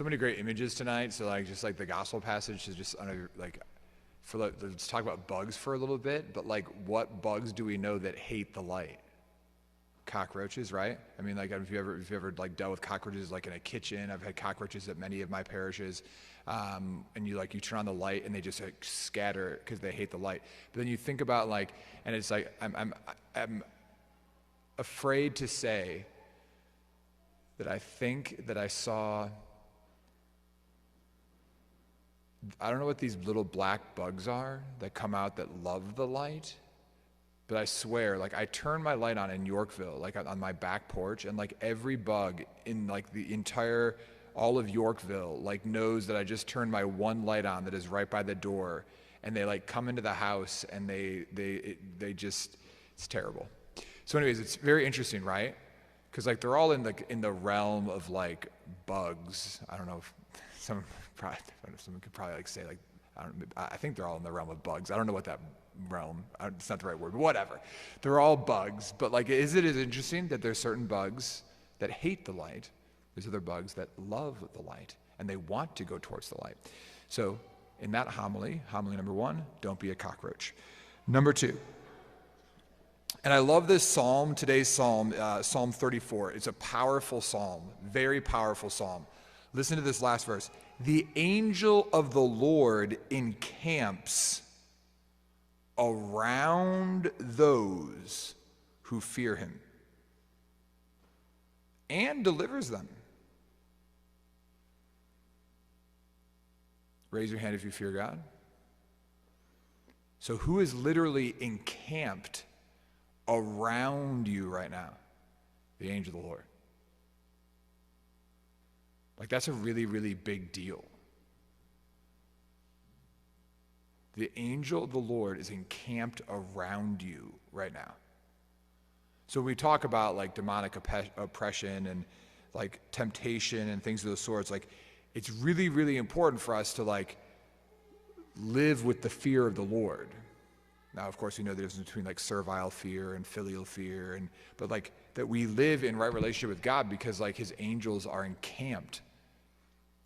So many great images tonight. So like, just like the gospel passage is just let's talk about bugs for a little bit. But like, what bugs do we know that hate the light? Cockroaches, right? I mean, like, if you ever like dealt with cockroaches, like in a kitchen, I've had cockroaches at many of my parishes, and you turn on the light and they just like scatter because they hate the light. But then you think about like, and it's like I'm afraid to say that I think that I saw. I don't know what these little black bugs are that come out that love the light. But I swear, like, I turn my light on in Yorkville, like on my back porch, and like every bug in like all of Yorkville, like knows that I just turned my one light on that is right by the door, and they like come into the house and they just, it's terrible. So anyways, it's very interesting, right? Because like they're all in the realm of like bugs. I don't know if someone could probably like say like, I think they're all in the realm of bugs. I don't know what that realm, it's not the right word, but whatever. They're all bugs, but like, is it as interesting that there's certain bugs that hate the light? There's other bugs that love the light, and they want to go towards the light. So in that homily number 1, don't be a cockroach. Number 2, and I love this psalm, today's psalm, Psalm 34. It's a powerful psalm, very powerful psalm. Listen to this last verse. The angel of the Lord encamps around those who fear him and delivers them. Raise your hand if you fear God. So who is literally encamped around you right now? The angel of the Lord. Like, that's a really, really big deal. The angel of the Lord is encamped around you right now. So when we talk about like demonic oppression and like temptation and things of those sorts, like it's really, really important for us to like live with the fear of the Lord. Now, of course, we know the difference between like servile fear and filial fear, but like that we live in right relationship with God because like his angels are encamped.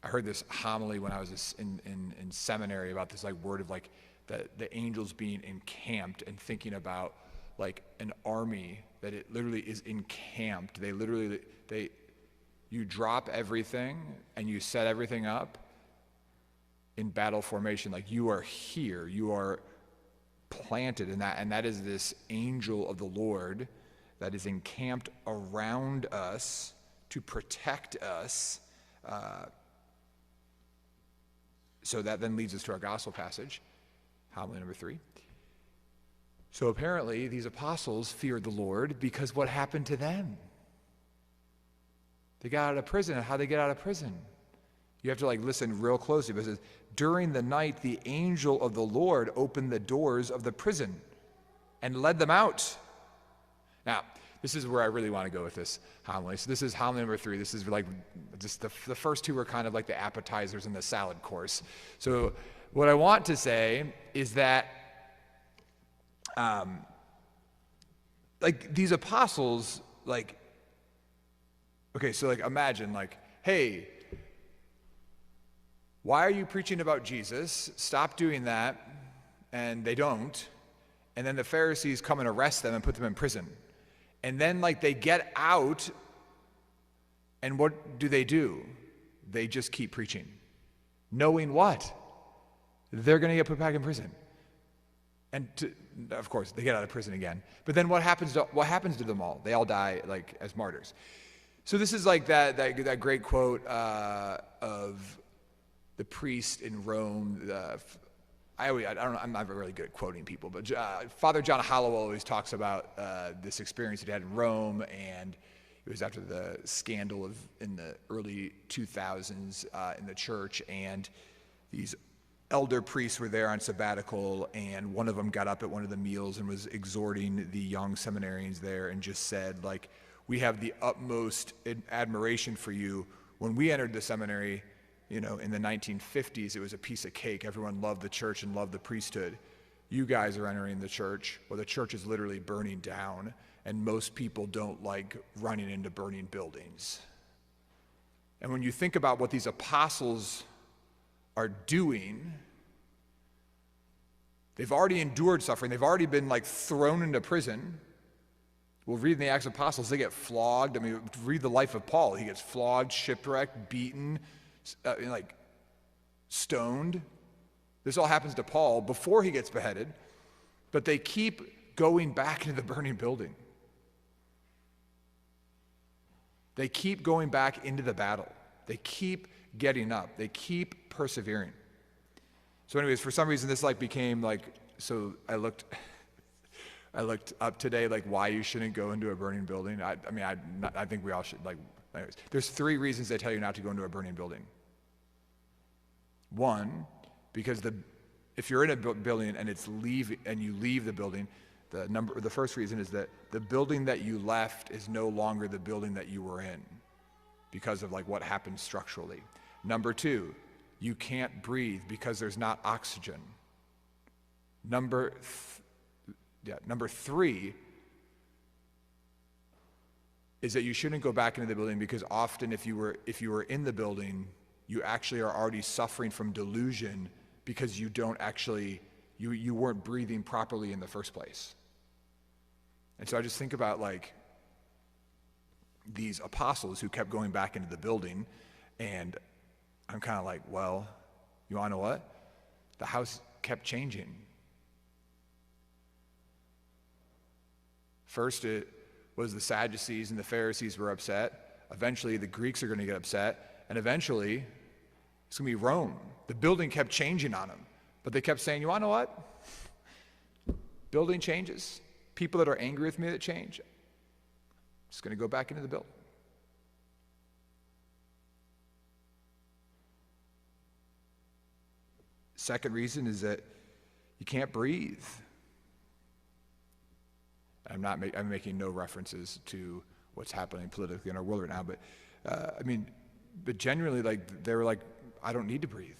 I heard this homily when I was in seminary about this like word of like the angels being encamped, and thinking about like an army that it literally is encamped. You drop everything and you set everything up in battle formation. Like you are here, you are planted in that, and that is this angel of the Lord that is encamped around us to protect us. So that then leads us to our gospel passage, homily number 3. So apparently these apostles feared the Lord because what happened to them? They got out of prison. How'd they get out of prison? You have to like listen real closely, because it says, during the night the angel of the Lord opened the doors of the prison and led them out. Now, this is where I really want to go with this homily. So this is homily number 3. This is like just the first 2 are kind of like the appetizers and the salad course. So what I want to say is that like these apostles, like, okay, so like imagine like, hey, why are you preaching about Jesus? Stop doing that. And they don't. And then the Pharisees come and arrest them and put them in prison. And then like they get out, and what do? They just keep preaching. Knowing what? They're going to get put back in prison. And of course, they get out of prison again. But then what happens to them all? They all die like as martyrs. So this is like that great quote of the priest in Rome. I'm not very good at quoting people, but Father John Hollowell always talks about this experience that he had in Rome, and it was after the scandal in the early 2000s in the church, and these elder priests were there on sabbatical, and one of them got up at one of the meals and was exhorting the young seminarians there and just said, like, we have the utmost admiration for you. When we entered the seminary, in the 1950s, it was a piece of cake. Everyone loved the church and loved the priesthood. You guys are entering the church, well, the church is literally burning down, and most people don't like running into burning buildings. And when you think about what these apostles are doing, they've already endured suffering. They've already been like thrown into prison. We'll read in the Acts of Apostles, they get flogged. I mean, read the life of Paul. He gets flogged, shipwrecked, beaten, stoned. This all happens to Paul before he gets beheaded. But they keep going back into the burning building. They keep going back into the battle. They keep getting up. They keep persevering. So anyways, for some reason, this became so I looked up today, why you shouldn't go into a burning building. I think we all should, anyways. There's 3 reasons they tell you not to go into a burning building. 1, because if you're in a building and you leave the building, the first reason is that the building that you left is no longer the building that you were in because of what happened structurally. Number 2, you can't breathe because there's not oxygen. Number 3 is that you shouldn't go back into the building because often if you were in the building, you actually are already suffering from delusion because you don't actually, you weren't breathing properly in the first place. And so I just think about these apostles who kept going back into the building, and I'm kind of well, you want to know what? The house kept changing. First it was the Sadducees and the Pharisees were upset. Eventually the Greeks are going to get upset, and eventually it's going to be Rome. The building kept changing on them, but they kept saying, you want to know what? Building changes. People that are angry with me that change. Just going to go back into the building. Second reason is that you can't breathe. I'm making no references to what's happening politically in our world right now, but genuinely, they were I don't need to breathe.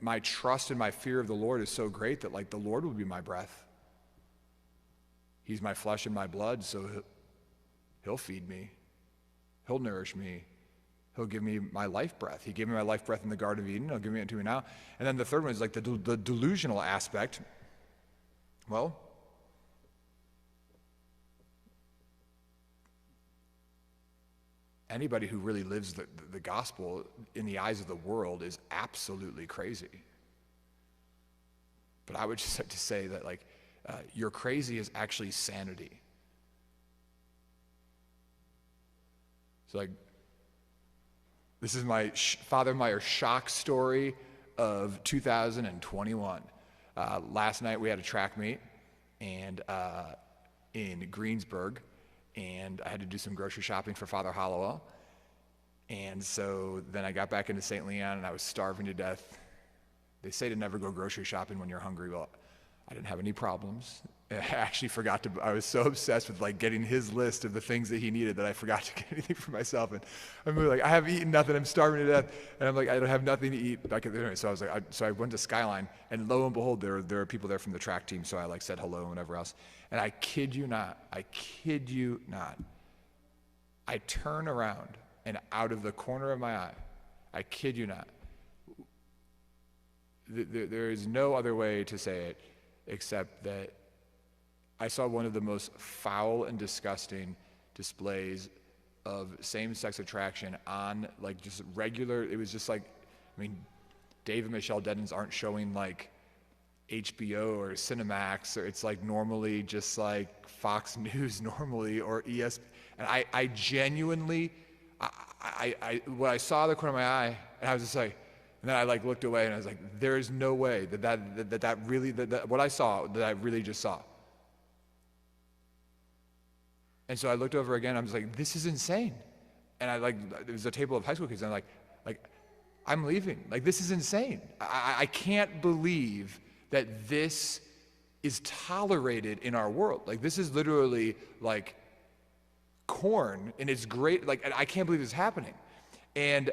My trust and my fear of the Lord is so great that the Lord will be my breath. He's my flesh and my blood, so he'll feed me. He'll nourish me. He'll give me my life breath. He gave me my life breath in the Garden of Eden. He'll give me it to me now. And then the third one is the delusional aspect. Well, anybody who really lives the gospel in the eyes of the world is absolutely crazy. But I would just like to say that your crazy is actually sanity. So this is my Father Meyer shock story of 2021. Last night we had a track meet and in Greensburg, and I had to do some grocery shopping for Father Hollowell. And so then I got back into St. Leon and I was starving to death. They say to never go grocery shopping when you're hungry. Well, I didn't have any problems. I actually forgot to, I was so obsessed with getting his list of the things that he needed that I forgot to get anything for myself. And I'm really I haven't eaten nothing, I'm starving to death. And I'm I don't have nothing to eat. So I was so I went to Skyline, and lo and behold, there are people there from the track team. So I said hello and whatever else. And I kid you not, I turn around and out of the corner of my eye, I kid you not, there is no other way to say it except that I saw one of the most foul and disgusting displays of same-sex attraction on just regular, it was just Dave and Michelle Deddens aren't showing HBO or Cinemax, or it's normally just Fox News normally, or ESPN. And I genuinely, when I saw the corner of my eye, and I was just and then I looked away and I was there is no way that really, what I saw, that I really just saw. And so I looked over again, I was this is insane. And there was a table of high school kids, and I'm I'm leaving. This is insane. I can't believe that this is tolerated in our world. This is literally corn, and it's great, and I can't believe it's happening. And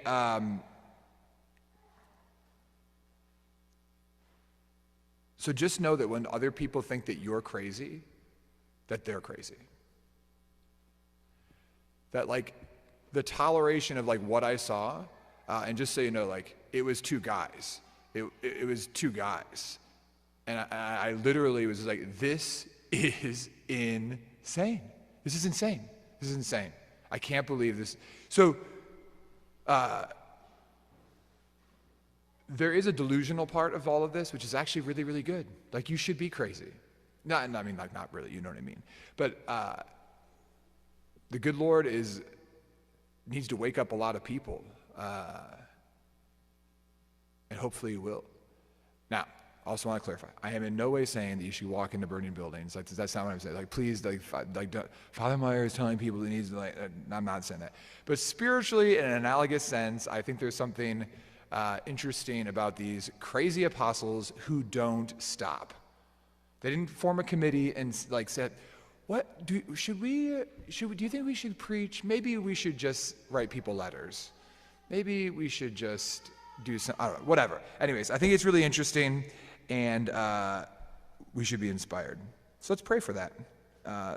so just know that when other people think that you're crazy, that they're crazy. That the toleration of like what I saw, and just so you know, like it was two guys. It was two guys. And I literally was like, this is insane. This is insane. This is insane. I can't believe this. So there is a delusional part of all of this, which is actually really, really good. Like, you should be crazy. I mean, like, not really, you know what I mean. But the good Lord needs to wake up a lot of people. And hopefully he will. Now, I also want to clarify, I am in no way saying that you should walk into burning buildings. Like, does that sound what I'm saying? Like, please, Father Meyer is telling people he needs to, I'm not saying that. But spiritually, in an analogous sense, I think there's something interesting about these crazy apostles who don't stop. They didn't form a committee and like said, do you think we should preach? Maybe we should just write people letters. Maybe we should just do some, I don't know, whatever. Anyways, I think it's really interesting, and we should be inspired. So let's pray for that.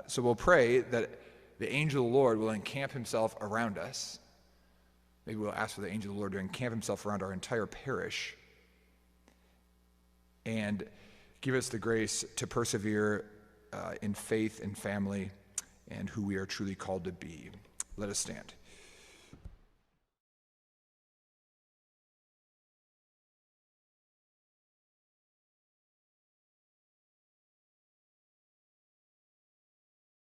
So we'll pray that the angel of the Lord will encamp himself around us. Maybe we'll ask for the angel of the Lord to encamp himself around our entire parish and give us the grace to persevere in faith and family and who we are truly called to be. Let us stand.